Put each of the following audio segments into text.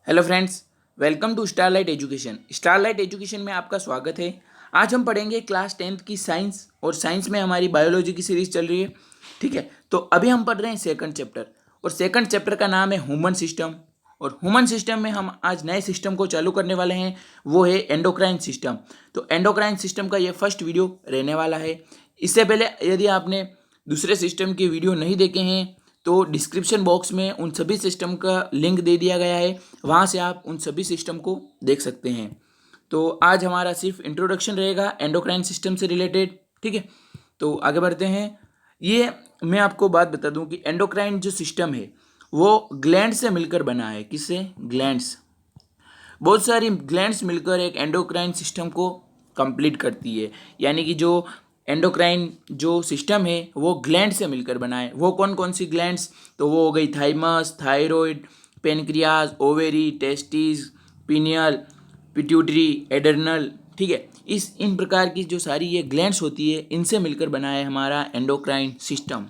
Hello friends, welcome to Starlight Education. Starlight Education में आपका स्वागत है। आज हम पढ़ेंगे क्लास 10th की साइंस, और साइंस में हमारी बायोलॉजी की सीरीज चल रही है। ठीक है, तो अभी हम पढ़ रहे हैं सेकंड चैप्टर, और सेकंड चैप्टर का नाम है ह्यूमन सिस्टम। और ह्यूमन सिस्टम में हम आज नए सिस्टम को चालू करने वाले हैं, वो है एंडोक्राइन सिस्टम। तो एंडोक्राइन सिस्टम का ये फर्स्ट वीडियो रहने वाला है। इससे पहले यदि आपने दूसरे सिस्टम की वीडियो नहीं देखे हैं तो डिस्क्रिप्शन बॉक्स में उन सभी सिस्टम का लिंक दे दिया गया है, वहाँ से आप उन सभी सिस्टम को देख सकते हैं। तो आज हमारा सिर्फ इंट्रोडक्शन रहेगा एंडोक्राइन सिस्टम से रिलेटेड। ठीक है, तो आगे बढ़ते हैं। ये मैं आपको बात बता दूं कि एंडोक्राइन जो सिस्टम है वो ग्लैंड से मिलकर बना है। किससे? ग्लैंड्स। बहुत सारी ग्लैंड्स मिलकर एक एंडोक्राइन सिस्टम को कंप्लीट करती है। यानी कि जो एंडोक्राइन जो सिस्टम है वो ग्लैंड से मिलकर बना है। वो कौन कौन सी ग्लैंड्स? तो वो हो गई thymus, thyroid, pancreas, ovary, testis, pineal, pituitary, adrenal. ठीक है, इन प्रकार की जो सारी ये ग्लैंड्स होती है, इनसे मिलकर बना है हमारा एंडोक्राइन सिस्टम।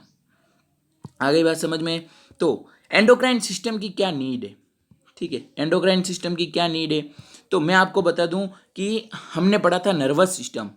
आगे बात समझ में। तो एंडोक्राइन सिस्टम की क्या नीड है? ठीक है, एंडोक्राइन सिस्टम की क्या नीड है? तो मैं आपको बता दूं कि हमने पढ़ा था नर्वस सिस्टम।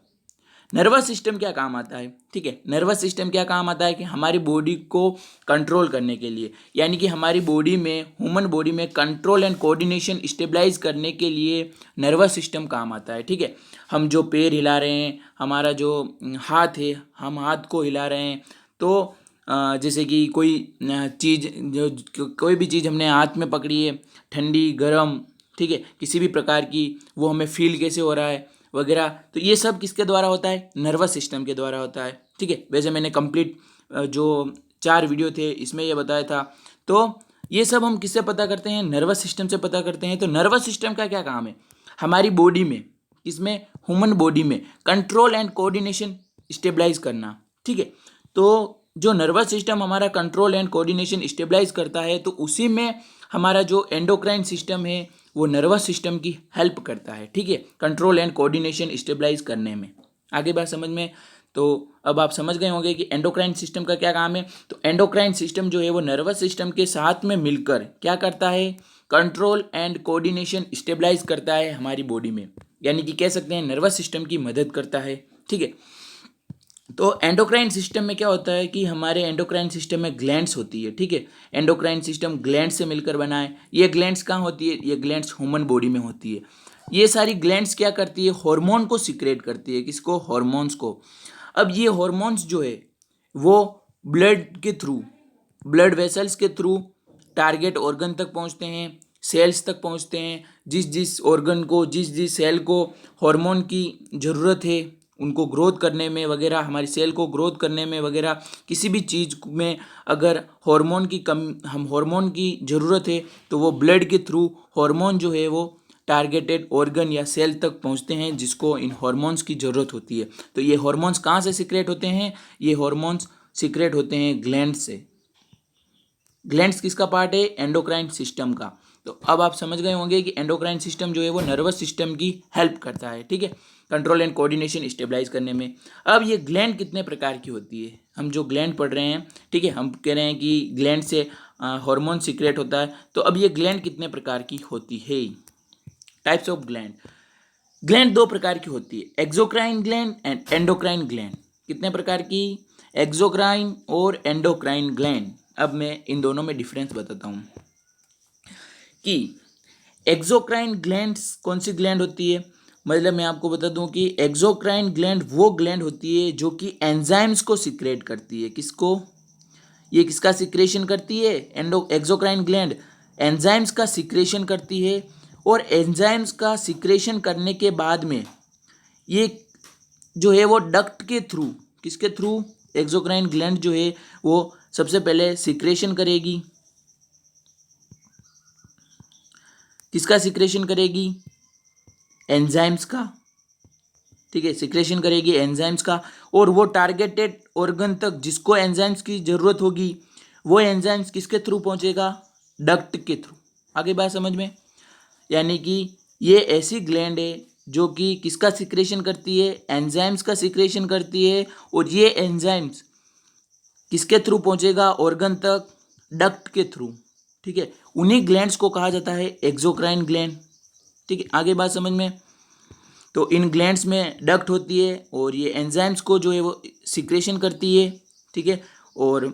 नर्वस सिस्टम क्या काम आता है? ठीक है, नर्वस सिस्टम क्या काम आता है कि हमारी बॉडी को कंट्रोल करने के लिए, यानी कि हमारी बॉडी में, ह्यूमन बॉडी में कंट्रोल एंड कोऑर्डिनेशन स्टेबलाइज करने के लिए नर्वस सिस्टम काम आता है। ठीक है, हम जो पैर हिला रहे हैं, हमारा जो हाथ है, हम हाथ को हिला रहे हैं, तो जैसे कि कोई चीज़, जो कोई भी चीज़ हमने हाथ में पकड़ी है, ठंडी गर्म, ठीक है, किसी भी प्रकार की, वो हमें फील कैसे हो रहा है वगैरह, तो ये सब किसके द्वारा होता है? नर्वस सिस्टम के द्वारा होता है। ठीक है, वैसे मैंने कंप्लीट जो 4 वीडियो थे इसमें ये बताया था। तो ये सब हम किससे पता करते हैं? नर्वस सिस्टम से पता करते हैं। तो नर्वस सिस्टम का क्या काम है? हमारी बॉडी में, इसमें ह्यूमन बॉडी में कंट्रोल एंड कोऑर्डिनेशन स्टेबलाइज करना। ठीक है, तो जो नर्वस सिस्टम हमारा कंट्रोल एंड कोऑर्डिनेशन स्टेबलाइज करता है, तो उसी में हमारा जो एंडोक्राइन सिस्टम है वो नर्वस सिस्टम की हेल्प करता है। ठीक है, कंट्रोल एंड कोऑर्डिनेशन स्टेबलाइज करने में। आगे बात समझ में। तो अब आप समझ गए होंगे कि एंडोक्राइन सिस्टम का क्या काम है। तो एंडोक्राइन सिस्टम जो है वो नर्वस सिस्टम के साथ में मिलकर क्या करता है? कंट्रोल एंड कोऑर्डिनेशन स्टेबलाइज करता है हमारी बॉडी में, यानी कि कह सकते हैं नर्वस सिस्टम की मदद करता है। ठीक है, तो एंडोक्राइन सिस्टम में क्या होता है कि हमारे एंडोक्राइन सिस्टम में ग्लैंड्स होती है। ठीक है, एंडोक्राइन सिस्टम ग्लैंड से मिलकर बना है। ये ग्लैंड्स कहाँ होती है? ये ग्लैंड्स ह्यूमन बॉडी में होती है। ये सारी ग्लैंड्स क्या करती है? हार्मोन को सिक्रेट करती है। किसको? हार्मोन्स को। अब ये हार्मोन्स जो है वो ब्लड के थ्रू, ब्लड वेसल्स के थ्रू टारगेट ऑर्गन तक पहुंचते हैं, सेल्स तक पहुंचते हैं। जिस जिस ऑर्गन को, जिस जिस सेल को हार्मोन की ज़रूरत है, उनको ग्रोथ करने में वगैरह, हमारी सेल को ग्रोथ करने में वगैरह, किसी भी चीज़ में अगर हार्मोन की हार्मोन की ज़रूरत है, तो वो ब्लड के थ्रू हार्मोन जो है वो टारगेटेड ऑर्गन या सेल तक पहुंचते हैं, जिसको इन हार्मोन्स की ज़रूरत होती है। तो ये हार्मोन्स कहाँ से सीक्रेट होते हैं? ये हार्मोन्स सीक्रेट होते हैं ग्लैंड से। ग्लैंड्स किसका पार्ट है? एंडोक्राइन सिस्टम का। तो अब आप समझ गए होंगे कि एंडोक्राइन सिस्टम जो है वो नर्वस सिस्टम की हेल्प करता है। ठीक है, कंट्रोल एंड कोऑर्डिनेशन स्टेबलाइज करने में। अब ये ग्लैंड कितने प्रकार की होती है? हम जो ग्लैंड पढ़ रहे हैं, ठीक है, हम कह रहे हैं कि ग्लैंड से हार्मोन सीक्रेट होता है। तो अब ये ग्लैंड कितने प्रकार की होती है? Types of gland. ग्लैंड 2 प्रकार की होती है, exocrine gland and endocrine gland. कितने प्रकार की? एक्सोक्राइन और एंडोक्राइन ग्लैंड। अब मैं इन दोनों में डिफरेंस बताता हूँ कि एक्सोक्राइन ग्लैंड्स कौन सी ग्लैंड होती है। मतलब मैं आपको बता दूं कि एक्सोक्राइन ग्लैंड वो ग्लैंड होती है जो कि एंजाइम्स को सिक्रेट करती है। किसको? ये किसका सिक्रेशन करती है? एक्सोक्राइन ग्लैंड एंजाइम्स का सिक्रेशन करती है। और एंजाइम्स का सिक्रेशन करने के बाद में ये जो है वो डक्ट के थ्रू, किसके थ्रू? एक्सोक्राइन ग्लैंड जो है वो सबसे पहले सिक्रेशन करेगी। किसका सिक्रेशन करेगी? एंजाइम्स का। ठीक है, सिक्रेशन करेगी एंजाइम्स का, और वो टारगेटेड ऑर्गन तक जिसको एंजाइम्स की जरूरत होगी, वो एंजाइम्स किसके थ्रू पहुंचेगा? डक्ट के थ्रू। आगे बात समझ में। यानी कि ये ऐसी ग्लैंड है जो कि किसका सिक्रेशन करती है? एंजाइम्स का सिक्रेशन करती है। और ये एंजाइम्स किसके थ्रू पहुंचेगा ऑर्गन तक? डक्ट के थ्रू। ठीक है, उन्हीं ग्लैंड्स को कहा जाता है एक्सोक्राइन ग्लैंड। ठीक है, आगे बात समझ में। तो इन ग्लैंड्स में डक्ट होती है और ये एंजाइम्स को जो है वो सिक्रेशन करती है। ठीक है, और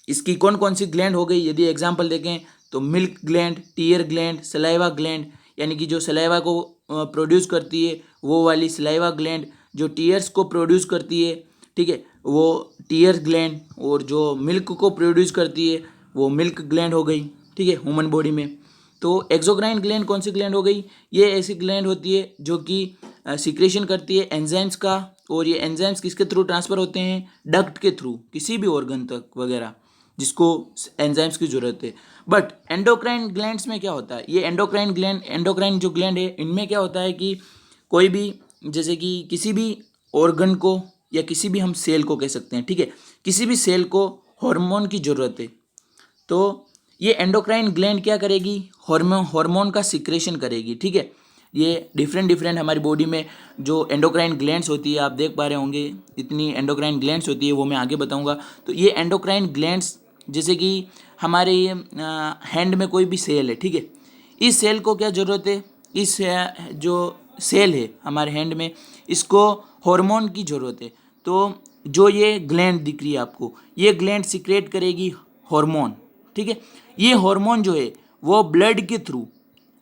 इसकी कौन कौन सी ग्लैंड हो गई, यदि एग्जांपल देखें तो milk gland, tear gland, saliva gland, यानी कि जो सलाइवा को प्रोड्यूस करती है वो वाली सलाइवा ग्लैंड, जो टीयर्स को प्रोड्यूस करती है, ठीक है, वो टीयर ग्लैंड, और जो मिल्क को प्रोड्यूस करती है वो मिल्क ग्लैंड हो गई। ठीक है, ह्यूमन बॉडी में। तो एक्सोक्राइन ग्लैंड कौन सी ग्लैंड हो गई, ये ऐसी ग्लैंड होती है जो कि सिक्रेशन करती है एंजाइम्स का, और ये एंजाइम्स किसके थ्रू ट्रांसफ़र होते हैं, डक्ट के थ्रू, किसी भी ऑर्गन तक वगैरह जिसको एंजाइम्स की ज़रूरत है। बट एंडोक्राइन ग्लैंड्स में क्या होता है, ये एंडोक्राइन जो ग्लैंड है इनमें क्या होता है कि कोई भी, जैसे कि किसी भी ऑर्गन को या किसी भी हम सेल को कह सकते हैं, ठीक है, किसी भी सेल को हार्मोन की ज़रूरत है, तो ये एंडोक्राइन ग्लैंड क्या करेगी, हार्मोन का सिक्रेशन करेगी। ठीक है, ये डिफरेंट हमारी बॉडी में जो एंडोक्राइन ग्लैंड्स होती है, आप देख पा रहे होंगे इतनी एंडोक्राइन ग्लैंड्स होती है, वो मैं आगे बताऊंगा। तो ये एंडोक्राइन ग्लैंड्स, जैसे कि हमारे हैंड में कोई भी सेल है, ठीक है, इस सेल को क्या ज़रूरत है, इस जो सेल है हमारे हैंड में, इसको हार्मोन की ज़रूरत है। तो जो ये ग्लैंड दिख रही है आपको, ये ग्लैंड सिक्रेट करेगी हार्मोन। ठीक है, ये हार्मोन जो है वो ब्लड के थ्रू,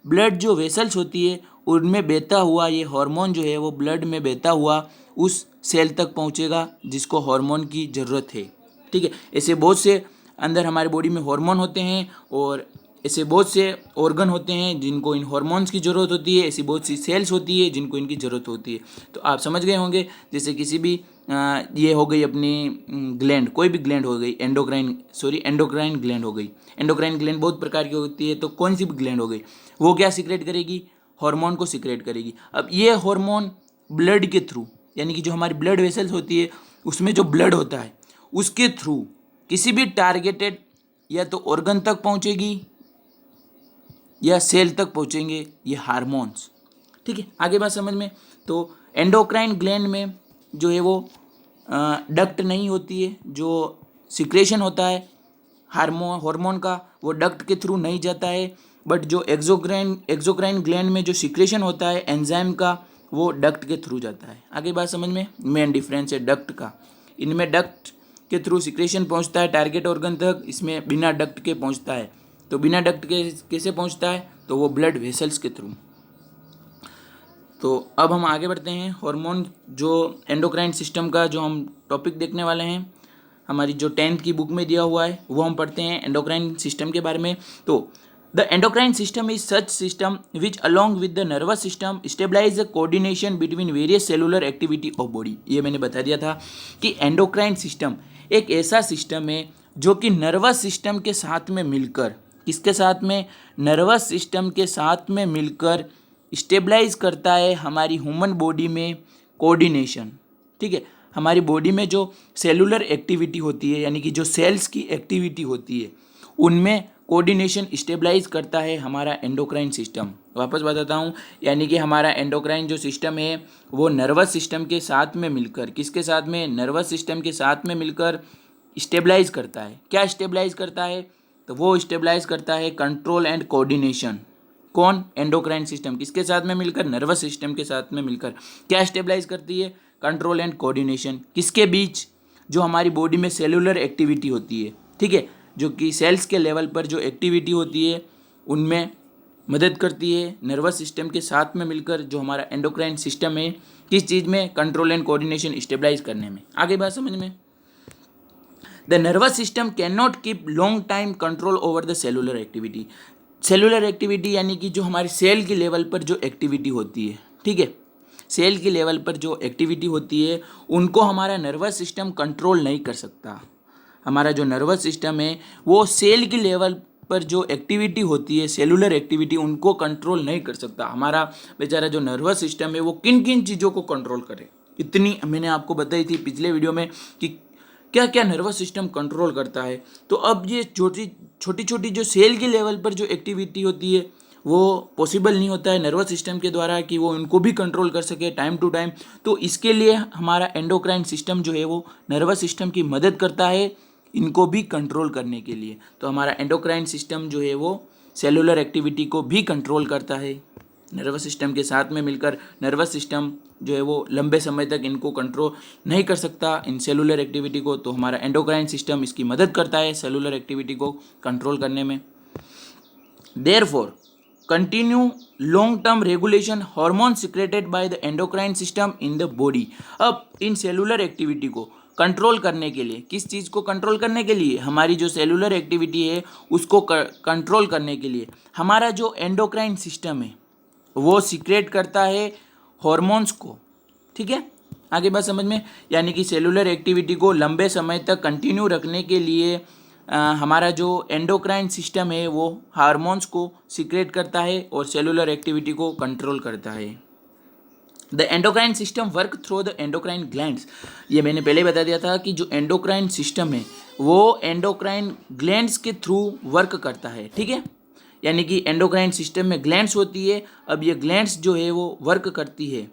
ब्लड जो वेसल्स होती है उनमें बहता हुआ ये हार्मोन जो है वो ब्लड में बहता हुआ उस सेल तक पहुंचेगा जिसको हार्मोन की ज़रूरत है। ठीक है, ऐसे बहुत से अंदर हमारे बॉडी में हार्मोन होते हैं, और ऐसे बहुत से ऑर्गन होते हैं जिनको इन हार्मोन्स की ज़रूरत होती है, ऐसी बहुत सी सेल्स होती है जिनको इनकी ज़रूरत होती है। तो आप समझ गए होंगे, जैसे किसी भी ये हो गई अपनी ग्लैंड, कोई भी ग्लैंड हो गई, एंडोक्राइन ग्लैंड हो गई। एंडोक्राइन ग्लैंड बहुत प्रकार की होती है, तो कौन सी भी ग्लैंड हो गई वो क्या सिक्रेट करेगी, हार्मोन को सिक्रेट करेगी। अब ये हार्मोन ब्लड के थ्रू, यानी कि जो हमारी ब्लड वेसल्स होती है उसमें जो ब्लड होता है उसके थ्रू किसी भी टारगेटेड या तो ऑर्गन तक पहुंचेगी या सेल तक पहुंचेंगे ये हार्मोन्स। ठीक है, आगे बात समझ में। तो एंडोक्राइन ग्लैंड में जो है वो डक्ट नहीं होती है, जो सिक्रेशन होता है हार्मोन का वो डक्ट के थ्रू नहीं जाता है। बट जो एक्सोक्राइन ग्लैंड में जो सिक्रेशन होता है एंजाइम का वो डक्ट के थ्रू जाता है। आगे बात समझ में, मेन डिफरेंस है डक्ट का। इनमें डक्ट के थ्रू सिक्रेशन पहुंचता है टारगेट ऑर्गन तक, इसमें बिना डक्ट के पहुंचता है। तो बिना डक्ट के कैसे पहुंचता है, तो वो ब्लड वेसल्स के थ्रू। तो अब हम आगे बढ़ते हैं। हार्मोन जो एंडोक्राइन सिस्टम का जो हम टॉपिक देखने वाले हैं, हमारी जो 10th की बुक में दिया हुआ है वो हम पढ़ते हैं एंडोक्राइन सिस्टम के बारे में। तो the endocrine system is such system which along with the nervous system stabilize the coordination between various cellular activity of body. ये मैंने बता दिया था कि एंडोक्राइन सिस्टम एक ऐसा सिस्टम है जो कि नर्वस सिस्टम के साथ में मिलकर, किसके साथ में, नर्वस सिस्टम के साथ में मिलकर स्टेबलाइज करता है हमारी ह्यूमन बॉडी में कोऑर्डिनेशन। ठीक है, हमारी बॉडी में जो सेलुलर एक्टिविटी होती है, यानी कि जो सेल्स की एक्टिविटी होती है, उनमें कोऑर्डिनेशन स्टेबलाइज करता है हमारा एंडोक्राइन सिस्टम। वापस बताता हूँ, यानी कि हमारा एंडोक्राइन जो सिस्टम है वो नर्वस सिस्टम के साथ में मिलकर, किसके साथ में, नर्वस सिस्टम के साथ में मिलकर स्टेबलाइज करता है। क्या स्टेबलाइज करता है, तो वो स्टेबलाइज करता है कंट्रोल एंड कोऑर्डिनेशन। कौन, एंडोक्राइन सिस्टम, किसके साथ में मिलकर, नर्वस सिस्टम के साथ में मिलकर क्या स्टेबलाइज करती है, कंट्रोल एंड कोऑर्डिनेशन। किसके बीच, जो हमारी बॉडी में सेलुलर एक्टिविटी होती है, ठीक है, जो कि सेल्स के लेवल पर जो एक्टिविटी होती है उनमें मदद करती है नर्वस सिस्टम के साथ में मिलकर। जो हमारा एंडोक्राइन सिस्टम है किस चीज़ में, कंट्रोल एंड कोऑर्डिनेशन स्टेबलाइज करने में। आगे बात समझ में। The nervous system can not keep long time control over the cellular activity. Cellular activity यानी कि जो हमारे सेल के लेवल पर जो एक्टिविटी होती है, ठीक है, सेल के लेवल पर जो एक्टिविटी होती है उनको हमारा नर्वस सिस्टम कंट्रोल नहीं कर सकता। हमारा जो नर्वस सिस्टम है वो सेल के लेवल पर जो एक्टिविटी होती है, सेलुलर एक्टिविटी, उनको कंट्रोल नहीं कर सकता। हमारा बेचारा जो नर्वस सिस्टम है वो किन किन चीज़ों को कंट्रोल करे, इतनी मैंने आपको बताई थी पिछले वीडियो में कि क्या क्या नर्वस सिस्टम कंट्रोल करता है। तो अब ये छोटी छोटी जो सेल के लेवल पर जो एक्टिविटी होती है वो पॉसिबल नहीं होता है नर्वस सिस्टम के द्वारा कि वो इनको भी कंट्रोल कर सके टाइम टू टाइम। तो इसके लिए हमारा एंडोक्राइन सिस्टम जो है वो नर्वस सिस्टम की मदद करता है इनको भी कंट्रोल करने के लिए। तो हमारा एंडोक्राइन सिस्टम जो है वो सेलुलर एक्टिविटी को भी कंट्रोल करता है। नर्वस सिस्टम के साथ में मिलकर नर्वस सिस्टम जो है वो लंबे समय तक इनको कंट्रोल नहीं कर सकता, इन सेलुलर एक्टिविटी को, तो हमारा एंडोक्राइन सिस्टम इसकी मदद करता है सेलुलर एक्टिविटी को कंट्रोल करने में। Therefore continue long term regulation hormone secreted by the endocrine system in the body. अब इन सेलुलर एक्टिविटी को कंट्रोल करने के लिए, किस चीज़ को कंट्रोल करने के लिए, हमारी जो सेलुलर एक्टिविटी है उसको कंट्रोल करने के लिए हमारा जो एंडोक्राइन सिस्टम है वो सिक्रेट करता है हॉर्मोन्स को। ठीक है, आगे बात समझ में। यानी कि सेलुलर एक्टिविटी को लंबे समय तक कंटिन्यू रखने के लिए हमारा जो एंडोक्राइन सिस्टम है वो हार्मोन्स को सिक्रेट करता है और सेलुलर एक्टिविटी को कंट्रोल करता है। The endocrine system work through the endocrine glands. ये मैंने पहले बता दिया था कि जो एंडोक्राइन सिस्टम है वो एंडोक्राइन ग्लैंड्स के थ्रू वर्क करता है। ठीक है, यानी कि एंडोक्राइन सिस्टम में ग्लैंड्स होती है। अब ये ग्लैंड्स जो है वो वर्क करती है।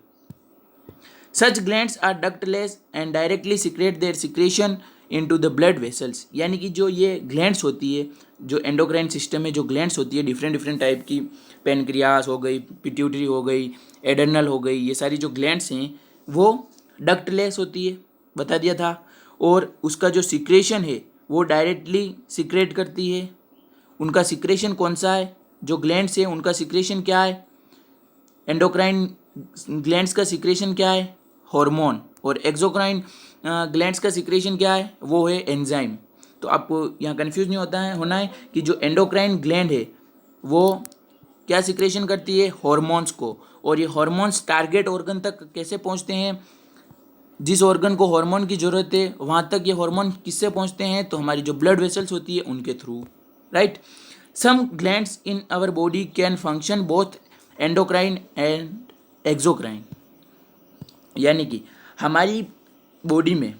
Such glands are ductless and directly secrete their secretion into the blood vessels. यानी कि जो ये ग्लैंड्स होती है, जो एंडोक्राइन सिस्टम में जो ग्लैंड्स होती है डिफरेंट टाइप की, पेनक्रियास हो गई, पिट्यूटरी हो गई, एडर्नल हो गई, ये सारी जो ग्लैंड्स हैं वो डक्टलेस होती है, बता दिया था। और उसका जो सिक्रेशन है वो डायरेक्टली सिक्रेट करती है। उनका सिक्रेशन कौन सा है, जो ग्लैंड्स है उनका सिक्रेशन क्या है, एंडोक्राइन ग्लैंड्स का सिक्रेशन क्या है, हार्मोन। और एक्सोक्राइन ग्लैंड्स का सिक्रेशन क्या है, वो है एंजाइम। तो आपको यहाँ कंफ्यूज नहीं होना है कि जो एंडोक्राइन ग्लैंड है वो क्या सिक्रेशन करती है, हार्मोन्स को। और ये हार्मोन्स टारगेट ऑर्गन तक कैसे पहुँचते हैं, जिस ऑर्गन को हार्मोन की ज़रूरत है वहाँ तक ये हार्मोन किससे पहुँचते हैं, तो हमारी जो ब्लड वेसल्स होती है उनके थ्रू, right. Some glands in our body can function both endocrine and exocrine. यानी कि हमारी बॉडी में,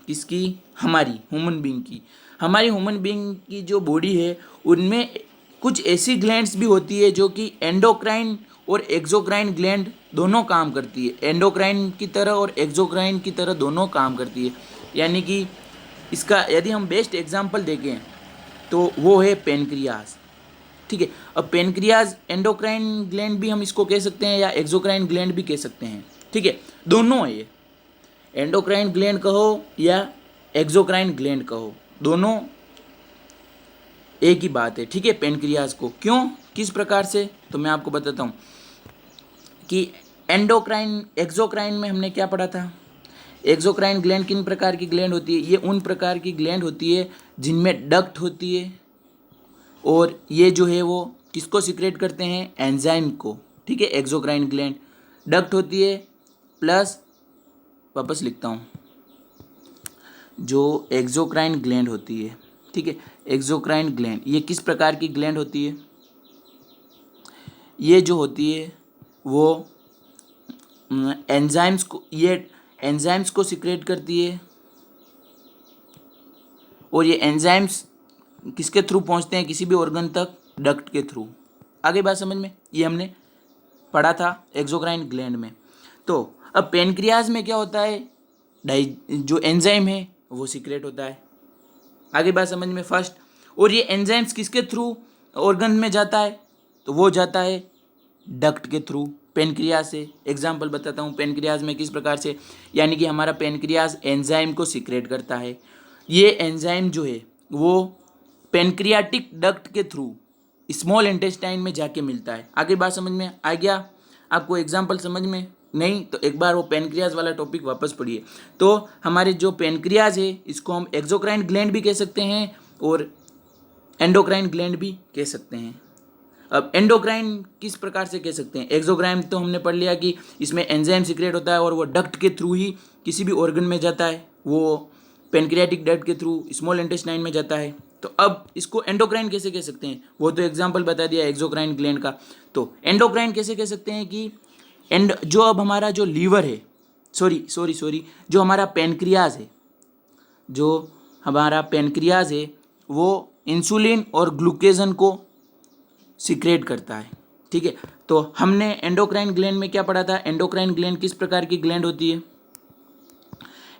किसकी, हमारी ह्यूमन बीइंग की जो बॉडी है उनमें कुछ ऐसी ग्लैंड्स भी होती है जो कि एंडोक्राइन और एक्सोक्राइन ग्लैंड दोनों काम करती है, एंडोक्राइन की तरह और एक्सोक्राइन की तरह दोनों काम करती है। यानी कि इसका यदि हम बेस्ट एग्जांपल देखें तो वो है पेनक्रियाज। ठीक है, अब पेनक्रियाज एंडोक्राइन ग्लैंड भी हम इसको कह सकते हैं या एक्सोक्राइन ग्लैंड भी कह सकते हैं। ठीक है, दोनों है ये, एंडोक्राइन ग्लैंड कहो या एक्सोक्राइन ग्लैंड कहो, दोनों एक ही बात है। ठीक है, पेनक्रियाज को क्यों, किस प्रकार से, तो मैं आपको बताता हूँ कि एंडोक्राइन एक्सोक्राइन में हमने क्या पढ़ा था। एक्सोक्राइन ग्लैंड किन प्रकार की ग्लैंड होती है, ये उन प्रकार की ग्लैंड होती है जिनमें डक्ट होती है और ये जो है वो किसको सिक्रेट करते हैं, एंजाइम को। ठीक है, एक्सोक्राइन ग्लैंड डक्ट होती है, प्लस वापस लिखता हूँ, जो एक्सोक्राइन ग्लैंड होती है, ठीक है, एक्सोक्राइन ग्लैंड ये किस प्रकार की ग्लैंड होती है, ये जो होती है वो एंजाइम्स को, ये एंजाइम्स को सिक्रेट करती है। और ये एंजाइम्स किसके थ्रू पहुंचते हैं किसी भी ऑर्गन तक, डक्ट के थ्रू। आगे बात समझ में, ये हमने पढ़ा था एक्सोक्राइन ग्लैंड में। तो अब पेनक्रियाज में क्या होता है, जो एंजाइम है वो सिक्रेट होता है। आगे बात समझ में फर्स्ट। और ये एंजाइम्स किसके थ्रू ऑर्गन में जाता है, तो वो जाता है डक्ट के थ्रू, पेनक्रियाज से। एग्जाम्पल बताता हूँ पेनक्रियाज में किस प्रकार से, यानी कि हमारा पेनक्रियाज एंजाइम को सिक्रेट करता है। ये एंजाइम जो है वो पेनक्रियाटिक डक्ट के थ्रू स्मॉल इंटेस्टाइन में जाके मिलता है। आगे बात समझ में आ गया आपको, एग्जाम्पल समझ में नहीं तो एक बार वो पेनक्रियाज वाला टॉपिक वापस पढ़िए। तो हमारे जो पेनक्रियाज है इसको हम एक्सोक्राइन ग्लैंड भी कह सकते हैं और एंडोक्राइन ग्लैंड भी कह सकते हैं। अब एंडोक्राइन किस प्रकार से कह सकते हैं, एक्सोक्राइन तो हमने पढ़ लिया कि इसमें एंजाइम सिक्रेट होता है और वो डक्ट के थ्रू ही किसी भी ऑर्गन में जाता है, वो पेनक्रियाटिक डक्ट के थ्रू स्मॉल इंटेस्टाइन में जाता है। तो अब इसको एंडोक्राइन कैसे कह सकते हैं, वो तो एग्जाम्पल बता दिया एक्सोक्राइन ग्लैंड का। तो एंडोक्राइन कैसे कह सकते हैं कि जो अब हमारा जो लीवर है, सॉरी जो हमारा पेनक्रियाज है, जो हमारा पेनक्रियाज है वो इंसुलिन और ग्लूकेजन को सिक्रेट करता है। ठीक है, तो हमने एंडोक्राइन ग्लैंड में क्या पढ़ा था, एंडोक्राइन ग्लैंड किस प्रकार की ग्लैंड होती है,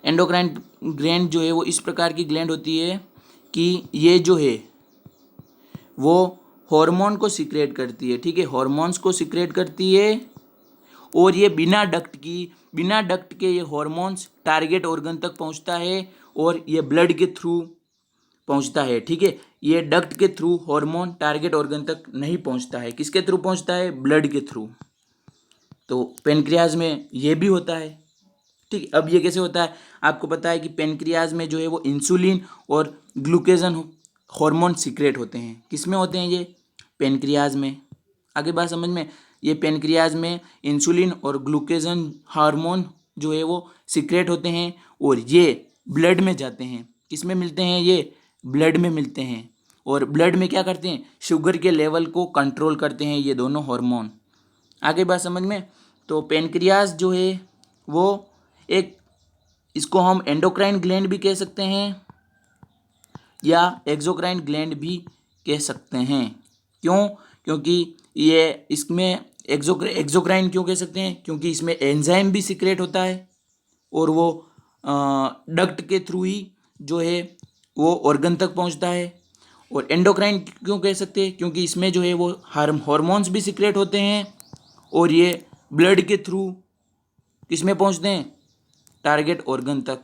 एंडोक्राइन ग्लैंड जो है वो इस प्रकार की ग्लैंड होती है कि ये जो है वो हार्मोन को सीक्रेट करती है, ठीक है, हार्मोन्स को सीक्रेट करती है। और ये बिना डक्ट के ये हार्मोन्स टारगेट ऑर्गन तक पहुंचता है और ये ब्लड के थ्रू पहुंचता है, ठीक है। ये डक्ट के थ्रू हार्मोन टारगेट ऑर्गन तक नहीं पहुंचता है, किसके थ्रू पहुंचता है, ब्लड के थ्रू। तो पेनक्रियाज में ये भी होता है, ठीक है। अब ये कैसे होता है, आपको पता है कि पेनक्रियाज में जो है वो इंसुलिन और ग्लूकेजन हार्मोन सीक्रेट होते हैं। किस में होते हैं ये, पेनक्रियाज में। आगे बात समझ में, ये पेनक्रियाज में इंसुलिन और ग्लूकेजन हार्मोन जो है वो सीक्रेट होते हैं और ये ब्लड में जाते हैं। किस में मिलते हैं, ये ब्लड में मिलते हैं। और ब्लड में क्या करते हैं, शुगर के लेवल को कंट्रोल करते हैं ये दोनों हार्मोन। आगे बात समझ में, तो पेनक्रियाज जो है वो एक, इसको हम एंडोक्राइन ग्लैंड भी कह सकते हैं या एक्सोक्राइन ग्लैंड भी कह सकते हैं। क्यों, क्योंकि ये इसमें एक्सोक्राइन क्यों कह सकते हैं, क्योंकि इसमें एंजाइम भी सीक्रेट होता है और वो डक्ट के थ्रू ही जो है वो ऑर्गन तक पहुंचता है। और एंडोक्राइन क्यों कह सकते हैं, क्योंकि इसमें जो है वो हार्मोन्स भी सीक्रेट होते हैं और ये ब्लड के थ्रू किस में पहुंचते हैं, टारगेट ऑर्गन तक।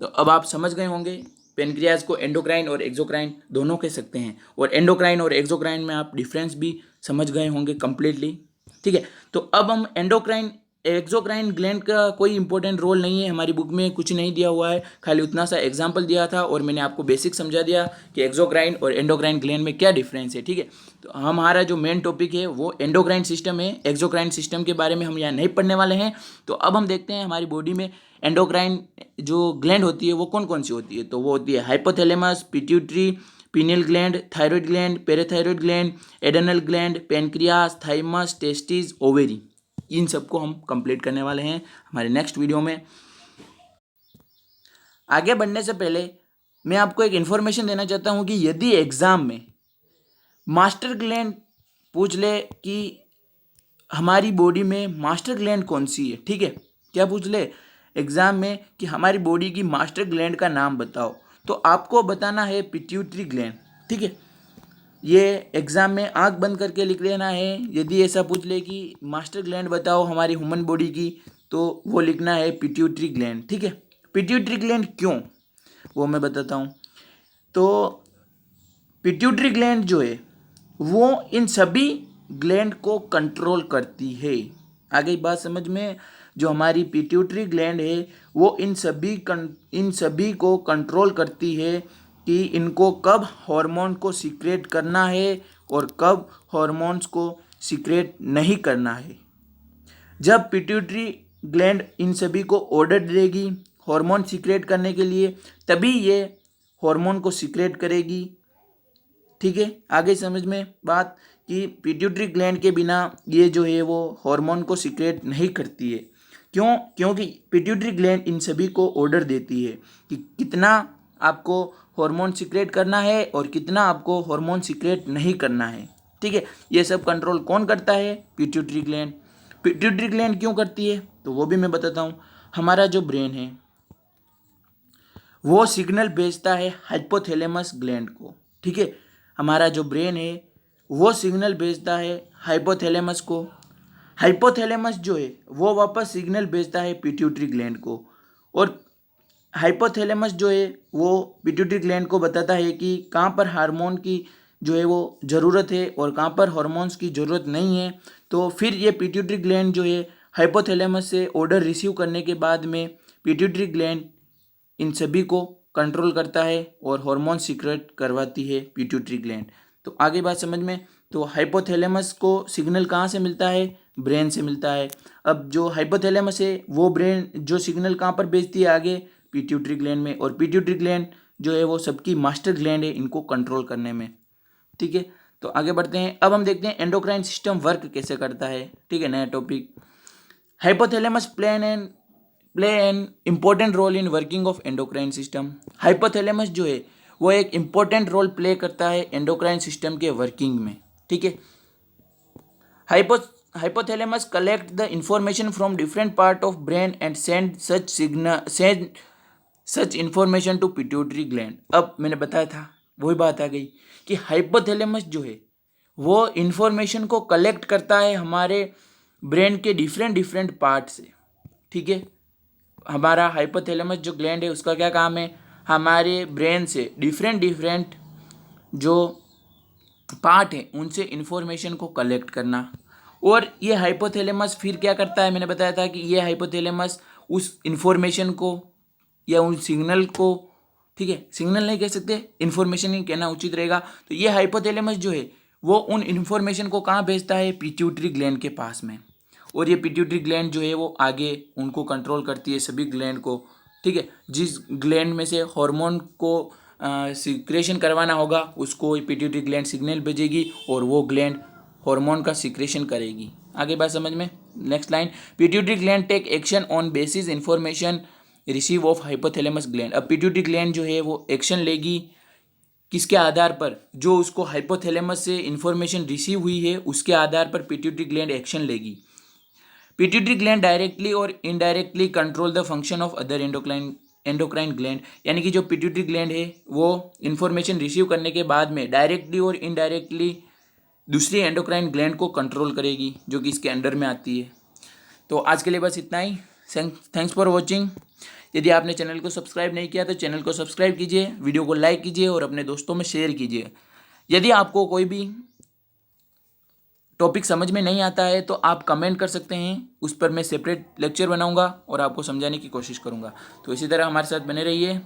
तो अब आप समझ गए होंगे पेनक्रियाज को एंडोक्राइन और एक्सोक्राइन दोनों कह सकते हैं, और एंडोक्राइन और एक्सोक्राइन में आप डिफरेंस भी समझ गए होंगे कंप्लीटली, ठीक है। तो अब हम एंडोक्राइन एक्सोक्राइन ग्लैंड का कोई इंपॉर्टेंट रोल नहीं है, हमारी बुक में कुछ नहीं दिया हुआ है, खाली उतना सा एग्जाम्पल दिया था और मैंने आपको बेसिक समझा दिया कि एक्सोक्राइन और एंडोक्राइन ग्लैंड में क्या डिफरेंस है, ठीक है। तो हमारा जो मेन टॉपिक है वो एंडोक्राइन सिस्टम है, एक्सोक्राइन सिस्टम के बारे में हम यहाँ नहीं पढ़ने वाले हैं। तो अब हम देखते हैं हमारी बॉडी में एंडोक्राइन जो ग्लैंड होती है वो कौन कौन सी होती है। तो वो होती है hypothalamus, pituitary, pineal gland, thyroid gland, parathyroid gland, adrenal gland, pancreas, thymus, testis, ovary. इन सबको हम कंप्लीट करने वाले हैं हमारे नेक्स्ट वीडियो में। आगे बढ़ने से पहले मैं आपको एक इन्फॉर्मेशन देना चाहता हूं कि यदि एग्जाम में मास्टर ग्लैंड पूछ ले कि हमारी बॉडी में मास्टर ग्लैंड कौन सी है, ठीक है, क्या पूछ ले एग्जाम में कि हमारी बॉडी की मास्टर ग्लैंड का नाम बताओ, तो आपको बताना है पिट्यूटरी ग्लैंड, ठीक है। ये एग्जाम में आंख बंद करके लिख लेना है। यदि ऐसा पूछ ले कि मास्टर ग्लैंड बताओ हमारी ह्यूमन बॉडी की, तो वो लिखना है पिट्यूटरी ग्लैंड, ठीक है। पिट्यूटरी ग्लैंड क्यों, वो मैं बताता हूँ। तो पिट्यूटरी ग्लैंड जो है वो इन सभी ग्लैंड को कंट्रोल करती है। आगे बात समझ में, जो हमारी पिट्यूटरी ग्लैंड है वो इन सभी को कंट्रोल करती है कि इनको कब हार्मोन को सीक्रेट करना है और कब हार्मोन्स को सीक्रेट नहीं करना है। जब पिट्यूटरी ग्लैंड इन सभी को ऑर्डर देगी हार्मोन सीक्रेट करने के लिए, तभी ये हार्मोन को सीक्रेट करेगी, ठीक है। आगे समझ में बात कि पिट्यूटरी ग्लैंड के बिना ये जो है वो हार्मोन को सीक्रेट नहीं करती है। क्यों, क्योंकि पिट्यूटरी ग्लैंड इन सभी को ऑर्डर देती है कि कितना आपको हार्मोन सीक्रेट करना है और कितना आपको हार्मोन सीक्रेट नहीं करना है, ठीक है। ये सब कंट्रोल कौन करता है, पिट्यूटरी ग्लैंड। पिट्यूटरी ग्लैंड क्यों करती है, तो वो भी मैं बताता हूँ। हमारा जो ब्रेन है वो सिग्नल भेजता है हाइपोथैलेमस ग्लैंड को, ठीक है। हमारा जो ब्रेन है वो सिग्नल भेजता है हाइपोथैलेमस को। हाइपोथैलेमस जो है वो वापस सिग्नल भेजता है पिट्यूटरी ग्लैंड को, और हाइपोथैलेमस जो है वो पिट्यूटरी ग्लैंड को बताता है कि कहाँ पर हार्मोन की जो है वो ज़रूरत है और कहाँ पर हार्मोन्स की ज़रूरत नहीं है। तो फिर ये पिट्यूटरी ग्लैंड जो है हाइपोथैलेमस से ऑर्डर रिसीव करने के बाद में पिट्यूटरी ग्लैंड इन सभी को कंट्रोल करता है और हार्मोन सीक्रेट करवाती है पिट्यूटरी ग्लैंड। तो आगे बात समझ में, तो हाइपोथैलेमस को सिग्नल कहाँ से मिलता है, ब्रेन से मिलता है। अब जो हाइपोथैलेमस है वो ब्रेन जो सिग्नल कहाँ पर भेजती है आगे, पिट्यूटरी ग्लैंड में, और पिट्यूटरी ग्लैंड जो है वो सबकी मास्टर ग्लैंड है इनको कंट्रोल करने में, ठीक है। तो आगे बढ़ते हैं। अब हम देखते हैं एंडोक्राइन सिस्टम वर्क कैसे करता है, ठीक है, नया topic. Hypothalamus play an important role in working of endocrine system. Hypothalamus जो है वो एक इम्पोर्टेंट रोल प्ले करता है एंडोक्राइन सिस्टम के वर्किंग में, ठीक है। Hypothalamus collect the information from different part of brain and send such information to pituitary gland. अब मैंने बताया था, वही बात आ गई कि हाइपोथैलेमस जो है वो इन्फॉर्मेशन को कलेक्ट करता है हमारे ब्रेन के डिफरेंट डिफरेंट पार्ट से। ठीक है, हमारा हाइपोथैलेमस जो ग्लैंड है उसका क्या काम है, हमारे ब्रेन से डिफरेंट डिफरेंट जो पार्ट है उनसे इन्फॉर्मेशन को कलेक्ट करना। और ये हाइपोथैलेमस फिर क्या करता है, मैंने बताया था कि ये हाइपोथैलेमस उस इन्फॉर्मेशन को या उन सिग्नल को, ठीक है, सिग्नल नहीं कह सकते, इन्फॉर्मेशन ही कहना उचित रहेगा। तो ये हाइपोथैलेमस जो है वो उन इन्फॉर्मेशन को कहाँ भेजता है, पिट्यूटरी ग्लैंड के पास में। और ये पिट्यूटरी ग्लैंड जो है वो आगे उनको कंट्रोल करती है, सभी ग्लैंड को। ठीक है, जिस ग्लैंड में से हार्मोन को सिक्रेशन करवाना होगा उसको पिट्यूटरी ग्लैंड सिग्नल भेजेगी और वो ग्लैंड हार्मोन का सिक्रेशन करेगी। आगे बात समझ में। Next line, pituitary gland take action on basis information receive of hypothalamus gland. अब पिट्यूटरी ग्लैंड जो है वो एक्शन लेगी किसके आधार पर, जो उसको हाइपोथैलेमस से इंफॉर्मेशन रिसीव हुई है उसके आधार पर पिट्यूटरी ग्लैंड एक्शन लेगी। पिट्यूटरी ग्लैंड डायरेक्टली और indirectly control the function of other endocrine gland. यानी कि जो पिट्यूटरी ग्लैंड है वो इन्फॉर्मेशन रिसीव करने के बाद में डायरेक्टली और इनडायरेक्टली दूसरी एंडोक्राइन ग्लैंड को कंट्रोल करेगी जो कि इसके अंडर में आती है। तो आज के लिए बस इतना ही। Thanks for watching. यदि आपने चैनल को सब्सक्राइब नहीं किया तो चैनल को सब्सक्राइब कीजिए, वीडियो को लाइक कीजिए और अपने दोस्तों में शेयर कीजिए। यदि आपको कोई भी टॉपिक समझ में नहीं आता है तो आप कमेंट कर सकते हैं, उस पर मैं सेपरेट लेक्चर बनाऊंगा और आपको समझाने की कोशिश करूंगा। तो इसी तरह हमारे साथ बने रहिए।